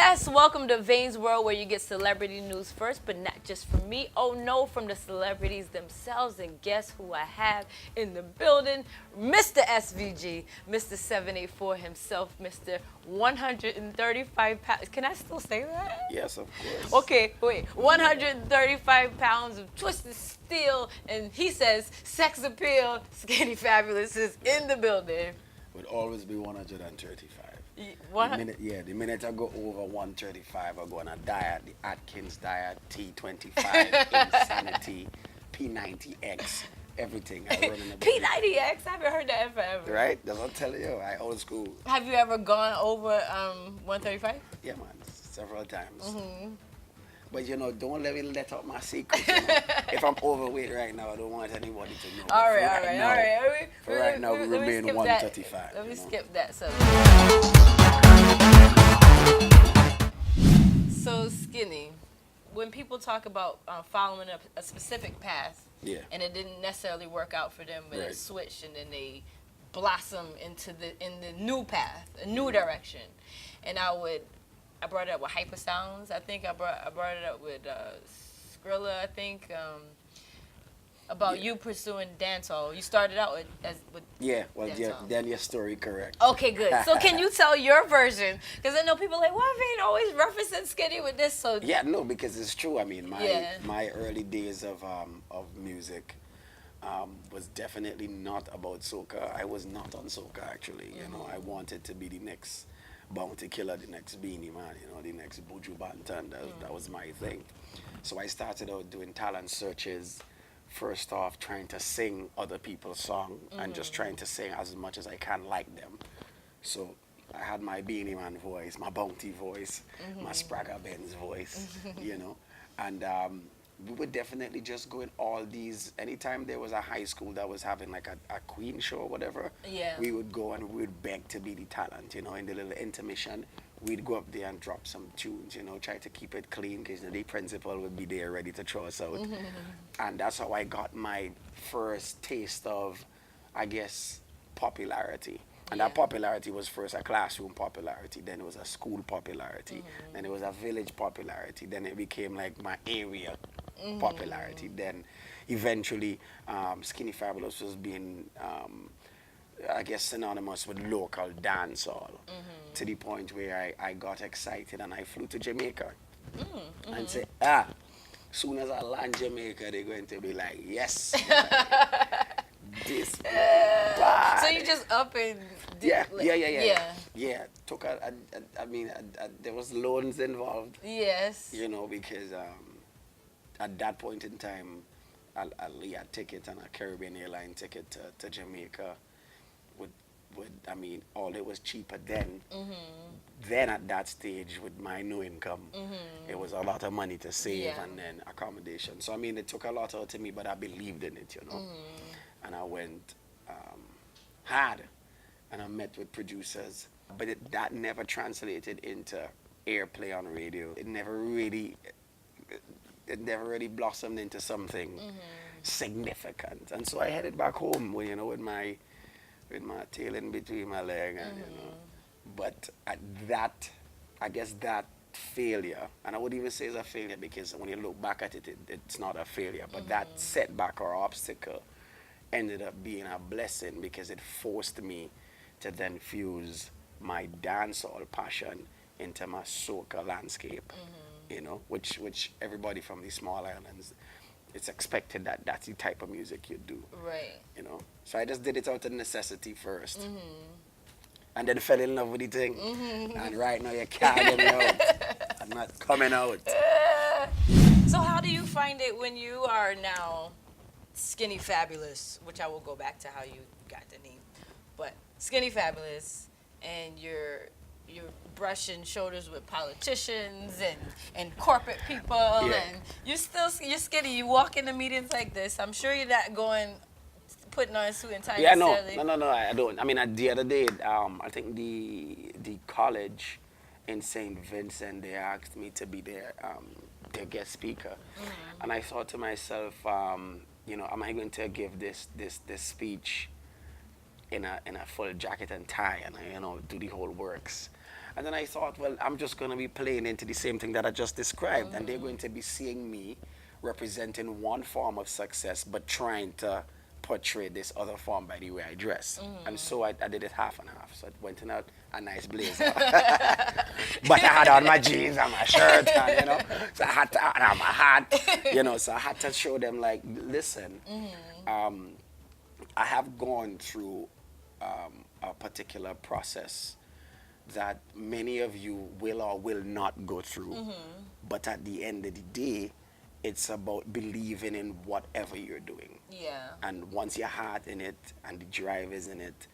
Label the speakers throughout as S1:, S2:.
S1: Yes, welcome to Vayne's World, where you get celebrity news first, but not just from me. Oh no, from the celebrities themselves. And guess who I have in the building? Mr. SVG, Mr. 784 himself, Mr. 135 pounds. Can I still say that?
S2: Yes, of course.
S1: Okay, wait. 135 pounds of twisted steel, and he says sex appeal, skinny fabulous is in the building.
S2: Would always be 135.
S1: One,
S2: The minute I go over 135, I go on a diet, the Atkins diet, T25, Insanity, P90X, everything. I run in the
S1: P90X. I haven't heard that in forever.
S2: Right? That's what I'm telling you. I old school.
S1: Have you ever gone over 135?
S2: Yeah, man, several times. But don't let me let out my secrets. If I'm overweight right now, I don't want anybody to know.
S1: All right.
S2: For right now, we remain
S1: skip
S2: 135.
S1: Let me skip that. So skinny. When people talk about following a specific path,
S2: Yeah.
S1: and it didn't necessarily work out for them, but
S2: Right.
S1: it switched, and then they blossom into the new path, a new direction, and I brought it up with Hyper Sounds. I think I brought it up with Skrilla. I think about you pursuing dancehall. You started out with
S2: Yeah, well,
S1: dancehall.
S2: then your story correct.
S1: Okay, good. So can you tell your version? Because I know people are like, why Vayne always referencing skinny with this? So
S2: Yeah, no, because it's true. I mean,
S1: Yeah.
S2: my early days of music was definitely not about soca. I was not on soca actually. I wanted to be the next Bounty Killer, the next Beanie Man, the next Buju Banton. That was my thing. So I started out doing talent searches. First off, trying to sing other people's songs and just trying to sing as much as I can like them. So I had my Beanie Man voice, my Bounty voice, my Spragga Benz voice, and we would definitely just go in all these. Anytime there was a high school that was having like a Queen show or whatever,
S1: Yeah.
S2: we would go and we would beg to be the talent, in the little intermission. We'd go up there and drop some tunes, try to keep it clean because the principal would be there ready to throw us out. And that's how I got my first taste of, I guess, popularity. And that popularity was first a classroom popularity, then it was a school popularity, then it was a village popularity, then it became like my area popularity. Then eventually Skinny Fabulous was being, I guess, synonymous with local dancehall, to the point where I got excited and I flew to Jamaica and said, soon as I land Jamaica, they're going to be like, yes, this bad.
S1: So you just up and
S2: Yeah. Took there was loans involved,
S1: Yes.
S2: because at that point in time, a Leah ticket and a Caribbean airline ticket to Jamaica all it was cheaper then. Then at that stage, with my new income, it was a lot of money to save and then accommodation. So it took a lot out of me, but I believed in it, And I went hard, and I met with producers, but that never translated into airplay on radio. It never really blossomed into something significant. And so I headed back home, with my tail in between my leg, and But at that, I guess that failure, and I wouldn't even say it's a failure because when you look back at it, it's not a failure. But that setback or obstacle ended up being a blessing because it forced me to then fuse my dancehall passion into my soca landscape, which everybody from these small islands, it's expected that that's the type of music you do.
S1: Right.
S2: So I just did it out of necessity first. And then fell in love with the thing. And right now you can't get me out. I'm not coming out.
S1: So how do you find it when you are now Skinny Fabulous, which I will go back to how you got the name, but Skinny Fabulous, and you're brushing shoulders with politicians and corporate people, and you're skinny. You walk into meetings like this. I'm sure you're not putting on a suit and tie.
S2: No, I don't. At the other day, I think the college in St. Vincent, they asked me to be their guest speaker, and I thought to myself, am I going to give this speech in a full jacket and tie and do the whole works? And then I thought, well, I'm just going to be playing into the same thing that I just described. And they're going to be seeing me representing one form of success, but trying to portray this other form by the way I dress. And so I did it half and half. So I went in a nice blazer. But I had on my jeans and my shirt, and, you know, so I had to have my hat, you know, so I had to show them, like, listen, I have gone through a particular process that many of you will or will not go through. But at the end of the day, it's about believing in whatever you're doing.
S1: Yeah.
S2: And once your heart in it and the drive is in it,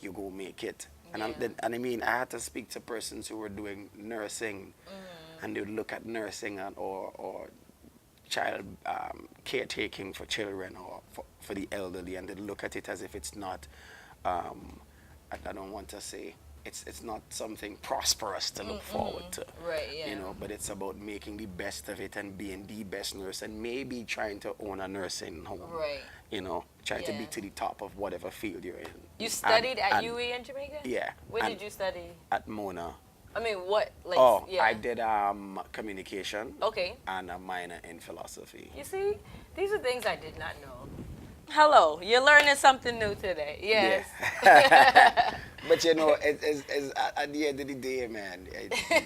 S2: you go make it. And,
S1: Yeah.
S2: and I mean, I had to speak to persons who were doing nursing, and they would look at nursing or child caretaking for children or for the elderly, and they'd look at it as if it's not, I don't want to say, it's not something prosperous to look forward to.
S1: Right, yeah.
S2: You know, but it's about making the best of it and being the best nurse and maybe trying to own a nursing home.
S1: Right.
S2: You know, trying to be
S1: Yeah.
S2: to the top of whatever field you're in.
S1: You studied at
S2: And-
S1: UE in Jamaica?
S2: Yeah.
S1: Where
S2: and
S1: did you study?
S2: At Mona.
S1: I mean, what? Like,
S2: Oh,
S1: yeah.
S2: I did communication
S1: Okay.
S2: and a minor in philosophy.
S1: You see, these are things I did not know. Hello, you're learning something new today. Yes.
S2: Yeah. But you know, it's at the end of the day, man, you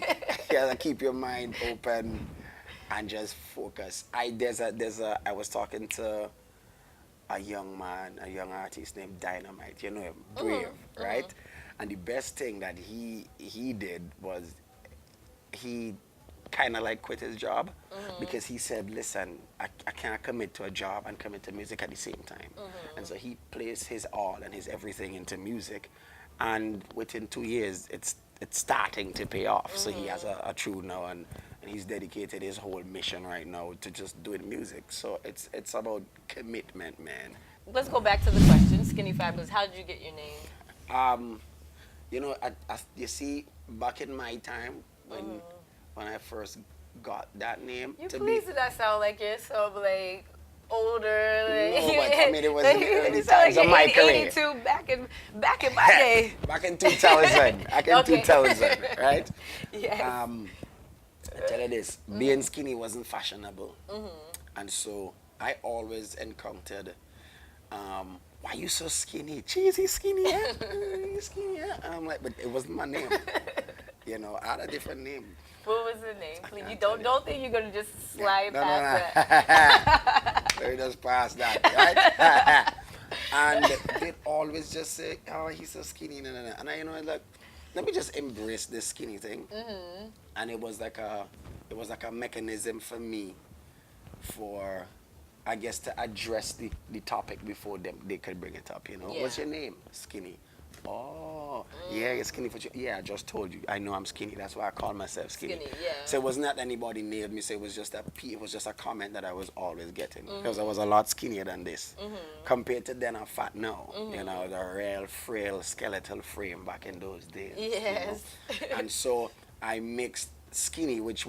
S2: gotta keep your mind open and just focus. I was talking to a young man, a young artist named Dynamite. You know him, Brave, right? And the best thing that he did was he kind of like quit his job because he said, listen, I can't commit to a job and commit to music at the same time. And so he placed his all and his everything into music, and within 2 years it's starting to pay off. So he has a true now, and he's dedicated his whole mission right now to just doing music. So it's about commitment, man.
S1: Let's go back to the question, Skinny Fabulous. How did you get your name?
S2: You know, you see, back in my time when I first got that name,
S1: You
S2: to
S1: please do not sound like you're so like older. Like,
S2: No, but I mean, it was in the early
S1: you sound
S2: times of my career.
S1: 82 back in my day.
S2: back in 2000, back in
S1: Okay.
S2: 2000, right?
S1: Yes.
S2: I tell you this, being skinny wasn't fashionable, and so I always encountered, why you so skinny? Jeez, he's skinny, yeah? He's skinny, yeah? And I'm like, but it wasn't my name. You know, I had a different name.
S1: What was the name? Please, you
S2: can't
S1: don't
S2: tell you.
S1: think you're gonna just slide
S2: No,
S1: past that.
S2: Let me just pass that, right? And they'd always just say, oh, he's so skinny, no. And I, you know, like, let me just embrace this skinny thing. And it was like a mechanism for me for, I guess, to address the topic before they could bring it up, you know.
S1: Yeah.
S2: What's your name? Skinny. Oh, yeah, you're skinny for you. Yeah, I just told you. I know I'm skinny. That's why I call myself skinny.
S1: Skinny, yeah.
S2: So it was not anybody nailed me. So it was just a comment that I was always getting because I was a lot skinnier than this. Compared to then, I'm fat now. You know, the real frail skeletal frame back in those days. you know.
S1: Yes.
S2: And so I mixed skinny, which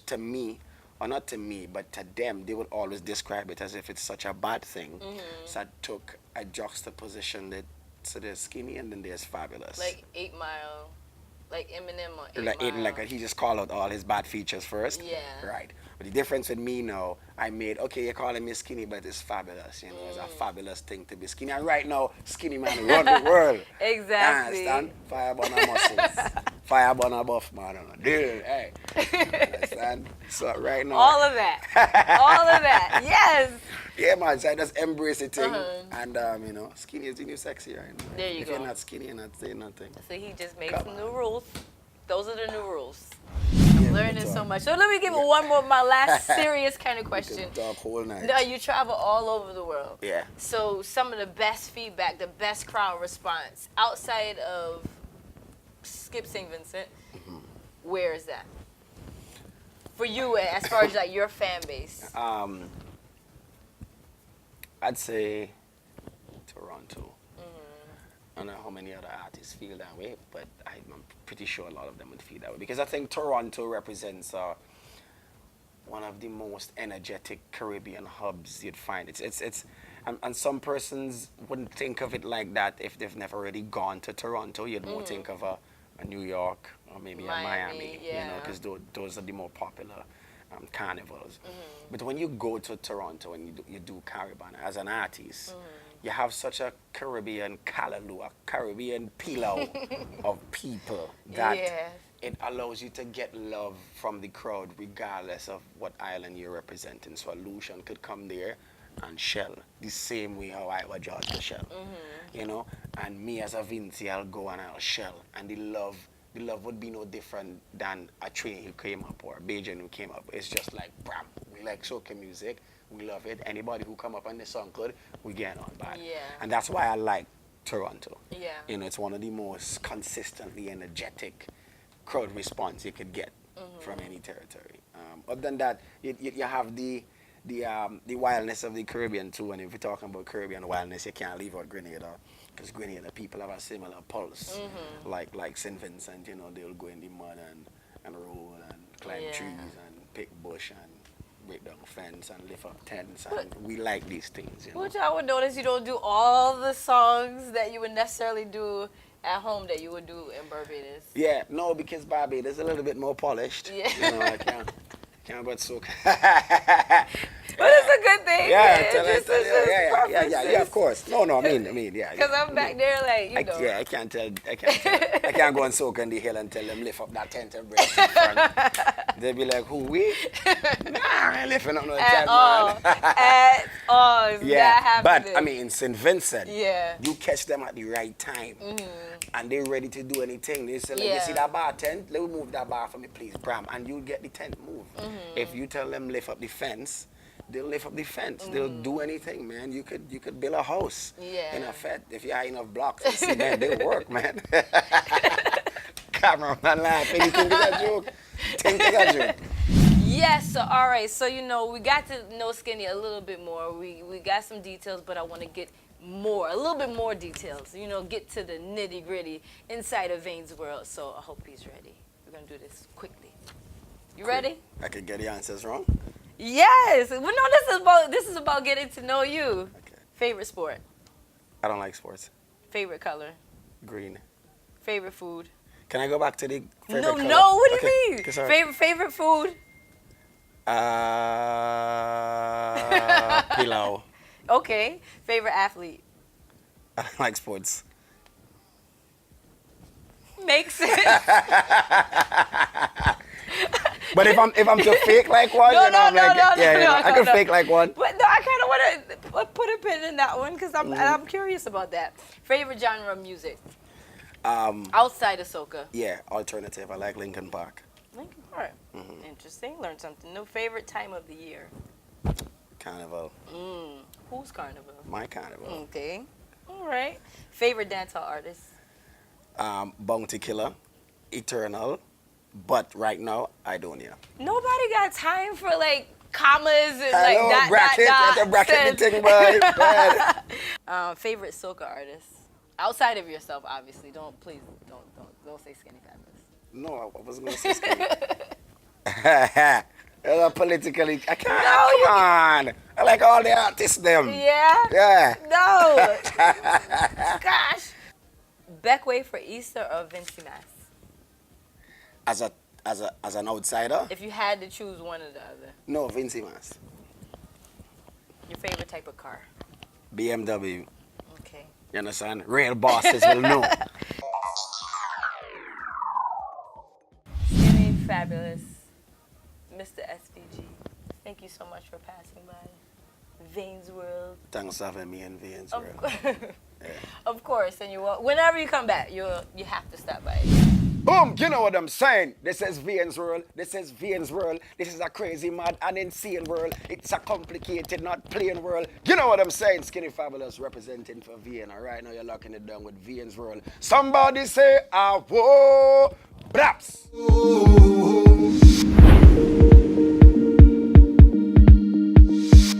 S2: to me, or not to me, but to them, they would always describe it as if it's such a bad thing. So I took a juxtaposition that, so there's skinny and then there's fabulous.
S1: Like 8 Mile, like Eminem or 8
S2: like,
S1: Mile.
S2: like he just called out all his bad features first.
S1: Yeah.
S2: Right. But the difference with me now, I made, okay, you're calling me skinny, but it's fabulous. You know, it's a fabulous thing to be skinny. And right now, skinny man run the world.
S1: Exactly.
S2: You understand? Fire burn our muscles. Fire burn our buff, man. Dude, hey. Understand? So right now.
S1: All of that. All of that. Yes.
S2: Yeah, man. So I just embrace the thing. And, you know, skinny is the new sexy right now.
S1: There you
S2: if
S1: go.
S2: You're not skinny, you're not saying nothing.
S1: So he just made
S2: Come
S1: some
S2: on.
S1: new rules. Those are the new rules.
S2: Yeah,
S1: Learning
S2: we can
S1: so
S2: talk.
S1: much. So let me give it one more, my last serious kind of
S2: We
S1: question.
S2: can talk whole night.
S1: Now, you travel all over the world.
S2: Yeah.
S1: So some of the best feedback, the best crowd response outside of Skip St. Vincent, where is that? For you, as far as like your fan base.
S2: I'd say Toronto. I don't know how many other artists feel that way, but I'm pretty sure a lot of them would feel that way because I think Toronto represents one of the most energetic Caribbean hubs you'd find. And some persons wouldn't think of it like that if they've never really gone to Toronto. You'd more think of a New York or maybe a Miami, you know,
S1: yeah.
S2: because those are the more popular carnivals. But when you go to Toronto and you do Caribbean as an artist, you have such a Caribbean callaloo, a Caribbean pillow of people that
S1: Yeah.
S2: it allows you to get love from the crowd regardless of what island you're representing. So Lucian could come there and shell the same way how I would judge the shell, you know. And me as a Vinci, I'll go and I'll shell, and the love would be no different than a train who came up or a Bajan who came up. It's just like, bam, we like soca music, we love it. Anybody who come up on the song good, we get on bad.
S1: Yeah.
S2: And that's why I like Toronto.
S1: Yeah.
S2: You know, it's one of the most consistently energetic crowd response you could get from any territory. Other than that, you have the wildness of the Caribbean too. And if we're talking about Caribbean wildness, you can't leave out Grenada, because Grenada people have a similar pulse, like St. Vincent. You know, they'll go in the mud and roll and climb
S1: Yeah.
S2: trees and pick bush and break down fence and lift up tents. And we like these things. You know?
S1: Which I would notice you don't do all the songs that you would necessarily do at home that you would do in Barbados.
S2: Yeah, no, because Barbados is a little bit more polished.
S1: Yeah.
S2: You know, I can't but so.
S1: But it's a good thing.
S2: Yeah,
S1: It's just
S2: yeah, of course. No, I mean, yeah.
S1: Because I'm back there, like, you know.
S2: I can't go and soak in the hill and tell them lift up that tent and break it in front. They'll be like, who, we? Nah, I ain't lifting up no tent, man.
S1: At all. It's
S2: Yeah,
S1: not
S2: but
S1: happening.
S2: I mean, in St. Vincent,
S1: Yeah.
S2: you catch them at the right time, and they're ready to do anything. They say, like, you
S1: Yeah.
S2: see that bar tent? Let me move that bar for me, please, Bram, and you'll get the tent moved. If you tell them lift up the fence, they'll lift up the fence. They'll do anything, man. You could build a house in a fed if you have enough blocks and cement. They'll work, man. Cameraman laughing. You think it's a joke? Think it's a joke.
S1: Yes, so all right. So, you know, we got to know Skinny a little bit more. We got some details, but I want to get a little bit more details. You know, get to the nitty gritty inside of Vayne's world. So I hope he's ready. We're going to do this quickly. You ready?
S2: I could get the answers wrong.
S1: Yes. Well, no, this is about getting to know you.
S2: Okay.
S1: Favorite sport?
S2: I don't like sports.
S1: Favorite color?
S2: Green.
S1: Favorite food?
S2: Can I go back to the favorite
S1: No,
S2: color?
S1: no. What do
S2: Okay,
S1: you mean?
S2: okay, sorry.
S1: Favorite food?
S2: Pilau.
S1: Okay. Favorite athlete?
S2: I don't like sports.
S1: Makes sense.
S2: But if I'm to fake like one,
S1: No,
S2: you know,
S1: no,
S2: I'm like,
S1: no,
S2: yeah,
S1: no,
S2: you know,
S1: no,
S2: I could
S1: no.
S2: fake like one.
S1: But no, I kind of want to put a pin in that one because I'm curious about that. Favorite genre of music outside of soca?
S2: Yeah, alternative. I like Linkin Park.
S1: Linkin Park. Interesting. Learned something new. Favorite time of the year?
S2: Carnival.
S1: Who's Carnival?
S2: My carnival.
S1: Okay. All right. Favorite dancehall artist?
S2: Bounty Killer. Eternal. But right now, I don't hear.
S1: Nobody got time for like commas and
S2: Hello,
S1: like dot,
S2: bracket.
S1: dot,
S2: Let the bracket
S1: cents.
S2: the thing, boy. Go ahead.
S1: Favorite soca artist? Outside of yourself, obviously. Don't say Skinny Fabulous.
S2: No, I wasn't going to say Skinny. Politically, I can't.
S1: No,
S2: Come on. I like all the artists, them.
S1: Yeah?
S2: Yeah.
S1: No. Gosh. Beckway for Easter or Vincy Mass?
S2: As an outsider,
S1: If you had to choose one or the other.
S2: no, Vincy Mas.
S1: Your favorite type of car?
S2: BMW.
S1: Okay.
S2: You understand? Real bosses will know.
S1: Skinny Fabulous. Mr. SVG. Thank you so much for passing by. Vayne's World.
S2: Thanks for having me in Vayne's
S1: Of,
S2: World. Yeah.
S1: of course. And whenever you come back, you have to stop by.
S2: Boom, you know what I'm saying? This is Vayne's World. This is Vayne's World. This is a crazy, mad, and insane world. It's a complicated, not plain world. You know what I'm saying? Skinny Fabulous representing for Vayne. All right, now you're locking it down with Vayne's World. Somebody say, ah, whoa, braps.